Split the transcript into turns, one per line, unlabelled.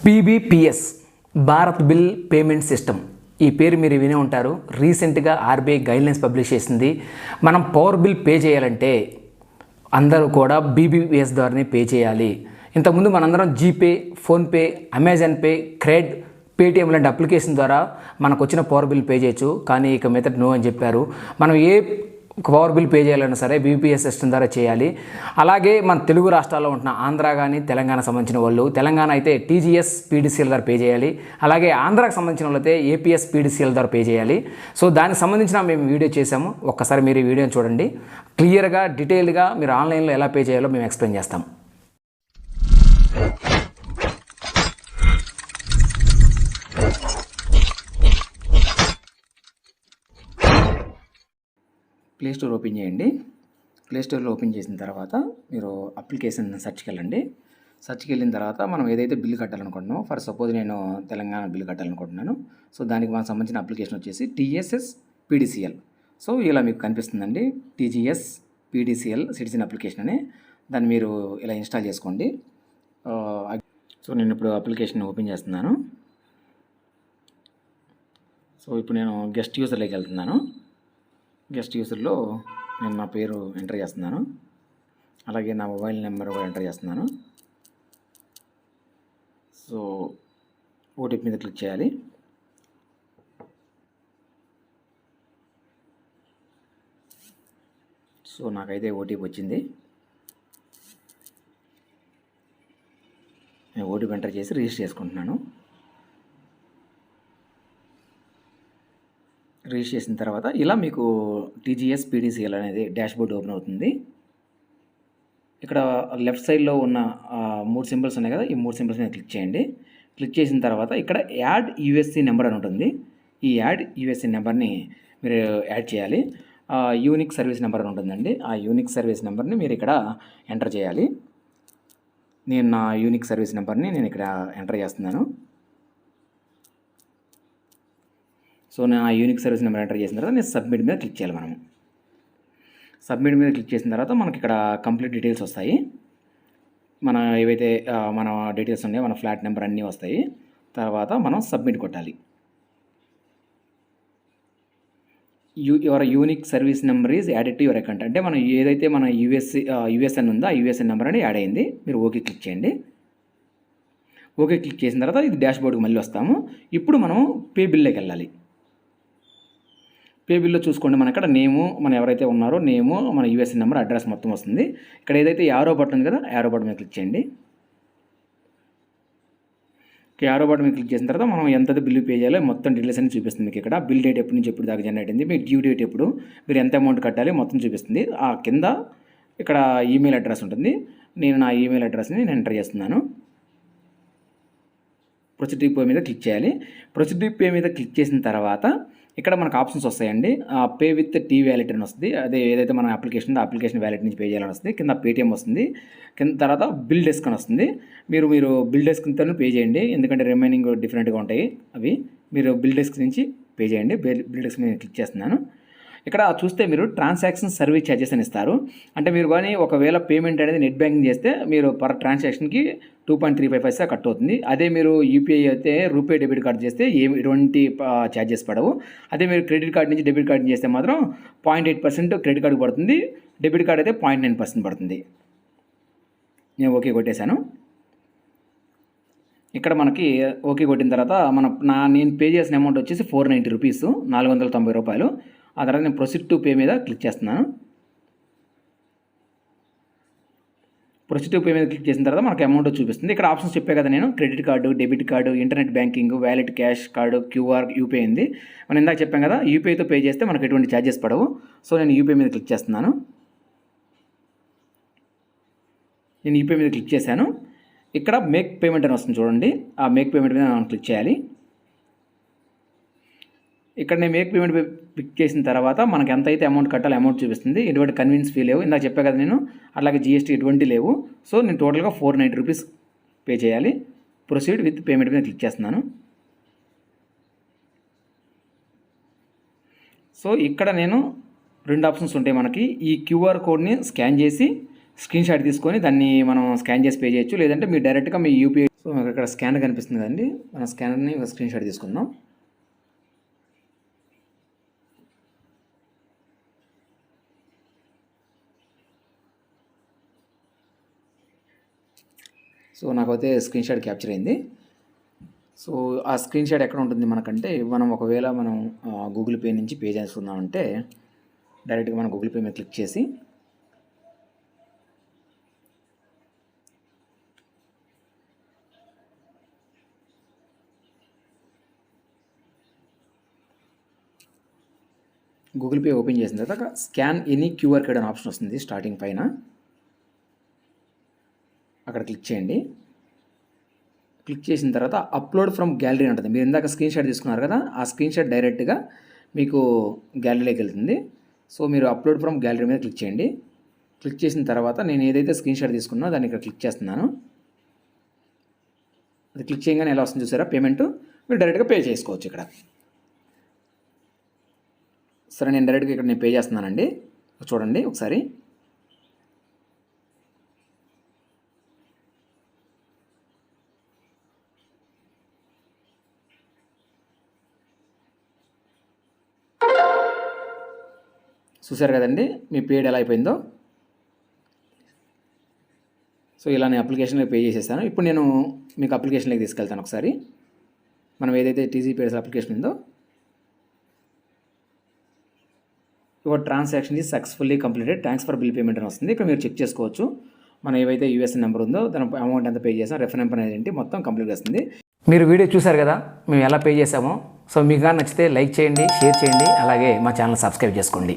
పీబీపీఎస్ Bharat bill payment system. ఈ పేరు మీరు వినే ఉంటారు. రీసెంట్గా ఆర్బీఐ గైడ్లైన్స్ పబ్లిష్ చేసింది. మనం పవర్ బిల్ పే చేయాలంటే అందరూ కూడా బీబీపీఎస్ ద్వారానే పే చేయాలి. ఇంతకుముందు మనందరం GPay, PhonePe, Amazon pay, cred, Paytm లాంటి అప్లికేషన్ ద్వారా మనకు వచ్చిన పవర్ బిల్ పే చేయొచ్చు. కానీ ఇక మీదట నో అని చెప్పారు. మనం ఏ పవర్ బిల్ పే చేయాలన్నా సరే బీబీపీఎస్ సిస్టమ్ ద్వారా చేయాలి. అలాగే మన తెలుగు రాష్ట్రాల్లో ఉంటున్న ఆంధ్ర కానీ తెలంగాణ సంబంధించిన వాళ్ళు, తెలంగాణ అయితే టీజీఎస్ పీడీసీఎల్ ద్వారా పే చేయాలి. అలాగే ఆంధ్రాకి సంబంధించిన వాళ్ళు అయితే ఏపీఎస్ పీడీసీఎల్ ద్వారా పే చేయాలి. సో దానికి సంబంధించిన మేము వీడియో చేసాము. ఒక్కసారి మీరు ఈ వీడియోని చూడండి. క్లియర్గా డీటెయిల్గా మీరు ఆన్లైన్లో ఎలా పే చేయాలో మేము ఎక్స్ప్లెయిన్ చేస్తాం. ప్లే స్టోర్ ఓపెన్ చేయండి. ప్లే స్టోర్లో ఓపెన్ చేసిన తర్వాత మీరు అప్లికేషన్ సెర్చ్కి వెళ్ళండి. సెర్చ్కి వెళ్ళిన తర్వాత మనం ఏదైతే బిల్ కట్టాలనుకుంటున్నామో, ఫర్ సపోజ్ నేను తెలంగాణ బిల్ కట్టాలనుకుంటున్నాను. సో దానికి మనకు సంబంధించిన అప్లికేషన్ వచ్చేసి టీఎస్ఎస్ పీడీసీఎల్. సో ఇలా మీకు కనిపిస్తుందండి, టీజీఎస్ పీడీసీఎల్ సిటిజన్ అప్లికేషన్ అని. దాన్ని మీరు ఇలా ఇన్స్టాల్ చేసుకోండి. సో నేను ఇప్పుడు అప్లికేషన్ ఓపెన్ చేస్తున్నాను. సో ఇప్పుడు నేను గెస్ట్ యూజర్లోకి వెళ్తున్నాను. గెస్ట్ యూజర్లో నేను నా పేరు ఎంటర్ చేస్తున్నాను. అలాగే నా మొబైల్ నెంబర్ కూడా ఎంటర్ చేస్తున్నాను. సో ఓటీపీ మీద క్లిక్ చేయాలి. సో నాకైతే ఓటీపీ వచ్చింది. నేను ఓటీపీ ఎంటర్ చేసి రిజిస్టర్ చేసుకుంటున్నాను. రిజిస్టర్ చేసిన తర్వాత ఇలా మీకు టీజీఎస్ పీడీసీఎల్ అనేది డాష్బోర్డ్ ఓపెన్ అవుతుంది. ఇక్కడ లెఫ్ట్ సైడ్లో ఉన్న 3 సింబల్స్ ఉన్నాయి కదా, ఈ 3 సింబల్స్ మీద క్లిక్ చేయండి. క్లిక్ చేసిన తర్వాత ఇక్కడ యాడ్ యూఎస్సీ నెంబర్ అని ఉంటుంది. ఈ యాడ్ యూఎస్సీ నెంబర్ని మీరు యాడ్ చేయాలి. యూనిక్ సర్వీస్ నెంబర్ అని ఉంటుందండి. ఆ యూనిక్ సర్వీస్ నెంబర్ని మీరు ఇక్కడ ఎంటర్ చేయాలి. నేను నా యూనిక్ సర్వీస్ నెంబర్ని నేను ఇక్కడ ఎంటర్ చేస్తున్నాను. సో నేను ఆ యూనిక్ సర్వీస్ నెంబర్ ఎంటర్ చేసిన తర్వాత నేను సబ్మిట్ మీద క్లిక్ చేయాలి. మనం సబ్మిట్ మీద క్లిక్ చేసిన తర్వాత మనకి ఇక్కడ కంప్లీట్ డీటెయిల్స్ వస్తాయి. మన ఏవైతే మన డీటెయిల్స్ ఉన్నాయో, మన ఫ్లాట్ నెంబర్ అన్నీ వస్తాయి. తర్వాత మనం సబ్మిట్ కొట్టాలి. Your unique service number is added to your account. అంటే మనం ఏదైతే మన యూఎస్ఎన్ ఉందో ఆ యూఎస్ఎన్ నెంబర్ అనేది యాడ్ అయింది. మీరు ఓకే క్లిక్ చేయండి. ఓకే క్లిక్ చేసిన తర్వాత ఇది డాష్బోర్డ్కి మళ్ళీ వస్తాము. ఇప్పుడు మనం పే బిల్లోకి వెళ్ళాలి. పే బిల్లో చూసుకోండి, మన ఇక్కడ నేము, మన ఎవరైతే ఉన్నారో నేము, మన యూఎస్ఎన్ నెంబర్, అడ్రస్ మొత్తం వస్తుంది. ఇక్కడ ఏదైతే యారో బటన్ ఉంది కదా, యారో బటన్ మీద క్లిక్ చేయండి. యారో బటన్ మీద క్లిక్ చేసిన తర్వాత మనం ఎంత బిల్లు పే చేయాలో మొత్తం డీటెయిల్స్ అన్ని చూపిస్తుంది. మీకు ఇక్కడ బిల్ డేట్ ఎప్పటి నుంచి ఎప్పుడు దాకా జనరేట్ అయింది, మీకు డ్యూ డేట్ ఎప్పుడు, మీరు ఎంత అమౌంట్ కట్టాలి మొత్తం చూపిస్తుంది. ఆ కింద ఇక్కడ ఈమెయిల్ అడ్రస్ ఉంటుంది. నేను నా ఈమెయిల్ అడ్రస్ని నేను ఎంటర్ చేస్తున్నాను. ప్రొసీడ్ పే మీద క్లిక్ చేయాలి. ప్రొసీడ్ పే మీద క్లిక్ చేసిన తర్వాత ఇక్కడ మనకు ఆప్షన్స్ వస్తాయండి. పే విత్ టీ వ్యాలెట్ అని వస్తుంది. అదే ఏదైతే మన అప్లికేషన్ ఉందో అప్లికేషన్ వ్యాలెట్ నుంచి పే చేయాలని వస్తుంది. కింద పేటిఎం వస్తుంది. కింద తర్వాత బిల్ డెస్క్ అని వస్తుంది. మీరు బిల్ డెస్క్తో పే చేయండి, ఎందుకంటే రిమైనింగ్ డిఫరెంట్గా ఉంటాయి అవి. మీరు బిల్ డెస్క్ నుంచి పే చేయండి. బిల్ డెస్క్ మీద క్లిక్ చేస్తున్నాను. ఇక్కడ చూస్తే మీరు ట్రాన్సాక్షన్ సర్వీస్ ఛార్జెస్ అని ఇస్తారు. అంటే మీరు కానీ ఒకవేళ పేమెంట్ అనేది నెట్ బ్యాంకింగ్ చేస్తే మీరు పర్ ట్రాన్సాక్షన్కి 2.35 పైసా కట్ అవుతుంది. అదే మీరు యూపీఐ అయితే రూపే డెబిట్ కార్డ్ చేస్తే ఎటువంటి ఛార్జెస్ పడవు. అదే మీరు క్రెడిట్ కార్డ్ నుంచి డెబిట్ కార్డ్ చేస్తే మాత్రం 0.8% క్రెడిట్ కార్డు పడుతుంది. డెబిట్ కార్డ్ అయితే 0.9% పడుతుంది. నేను ఓకే కొట్టేశాను. ఇక్కడ మనకి ఓకే కొట్టిన తర్వాత నేను పే చేసిన అమౌంట్ వచ్చేసి 490 రూపీస్, 490 రూపాయలు. ఆ తర్వాత నేను ప్రొసీడ్ టు పే మీద క్లిక్ చేస్తున్నాను. ప్రొసీడ్ టు పే మీద క్లిక్ చేసిన తర్వాత మనకు అమౌంట్ చూపిస్తుంది. ఇక్కడ ఆప్షన్స్ చెప్పే కదా నేను, credit card, debit card, internet banking, wallet, cash card, QR, UPI ఉంది. మనం ఇందాక చెప్పాం కదా, యూపీఐతో పే చేస్తే మనకు ఎటువంటి ఛార్జెస్ పడవు. సో నేను యూపీఐ మీద క్లిక్ చేస్తున్నాను. నేను యూపీఐ మీద క్లిక్ చేశాను. ఇక్కడ మేక్ పేమెంట్ అని వస్తుంది చూడండి, ఆ మేక్ పేమెంట్ మీద మనం క్లిక్ చేయాలి. ఇక్కడ నేను మేక్ పేమెంట్ క్లిక్ చేసిన తర్వాత మనకి ఎంత అయితే అమౌంట్ కట్టాలి అమౌంట్ చూపిస్తుంది. ఎటువంటి కన్వీన్స్ ఫీ లేవు, ఇందాక చెప్పా కదా నేను. అలాగే జీఎస్టీ ఎటువంటి లేవు. సో నేను టోటల్గా 490 రూపీస్ పే చేయాలి. ప్రొసీడ్ విత్ పేమెంట్ మీద క్లిక్ చేస్తున్నాను. సో ఇక్కడ నేను 2 ఆప్షన్స్ ఉంటాయి మనకి. ఈ క్యూఆర్ కోడ్ని స్కాన్ చేసి స్క్రీన్ షాట్ తీసుకొని దాన్ని మనం స్కాన్ చేసి పే చేయొచ్చు, లేదంటే మీరు డైరెక్ట్గా మీ యూపీఐ సో మనకు ఇక్కడ స్కానర్ కనిపిస్తుంది కదండి, మన స్కానర్ని ఒక స్క్రీన్ షాట్ తీసుకుందాం. సో నాకైతే స్క్రీన్ షాట్ క్యాప్చర్ అయింది. సో ఆ స్క్రీన్ షాట్ ఎక్కడ ఉంటుంది మనకంటే, మనం ఒకవేళ మనం గూగుల్ పే నుంచి పే చేసుకుందామంటే డైరెక్ట్గా మనం గూగుల్ పే మీద క్లిక్ చేసి గూగుల్ పే ఓపెన్ చేసిన తర్వాత స్కాన్ ఎనీ క్యూఆర్ కోడ్ అనే ఆప్షన్ వస్తుంది స్టార్టింగ్ పైన, అక్కడ క్లిక్ చేయండి. క్లిక్ చేసిన తర్వాత అప్లోడ్ ఫ్రమ్ గ్యాలరీ ఉంటుంది. మీరు ఇందాక స్క్రీన్ షాట్ తీసుకున్నారు కదా, ఆ స్క్రీన్ షాట్ డైరెక్ట్గా మీకు గ్యాలరీలోకి వెళ్తుంది. సో మీరు అప్లోడ్ ఫ్రమ్ గ్యాలరీ మీద క్లిక్ చేయండి. క్లిక్ చేసిన తర్వాత నేను ఏదైతే స్క్రీన్ షాట్ తీసుకున్నానో దాన్ని ఇక్కడ క్లిక్ చేస్తున్నాను. అది క్లిక్ చేయగానే ఎలా వస్తుంది చూసారా పేమెంట్, మీరు డైరెక్ట్గా పే చేసుకోవచ్చు ఇక్కడ. సరే నేను డైరెక్ట్గా ఇక్కడ నేను పే చేస్తున్నానండి, చూడండి ఒకసారి. చూసారు కదండి మీ పేడ్ ఎలా అయిపోయిందో. సో ఇలా నేను అప్లికేషన్లో పే చేసేసాను. ఇప్పుడు నేను మీకు అప్లికేషన్లోకి తీసుకెళ్తాను ఒకసారి. మనం ఏదైతే టీజీ పేడ్స్ అప్లికేషన్ ఉందో, your transaction is successfully completed, thanks for bill payment అని వస్తుంది. ఇక్కడ మీరు చెక్ చేసుకోవచ్చు మనం ఏవైతే యూఎస్ఎన్ నెంబర్ ఉందో దాని అమౌంట్ ఎంత పే చేసాం, రెఫర్ నెంబర్ అనేది ఏంటి, మొత్తం కంప్లీట్ వస్తుంది. మీరు వీడియో చూసారు కదా మేము ఎలా పే చేసామో. సో మీకు నచ్చితే లైక్ చేయండి, షేర్ చేయండి, అలాగే మా ఛానల్ సబ్స్క్రైబ్ చేసుకోండి.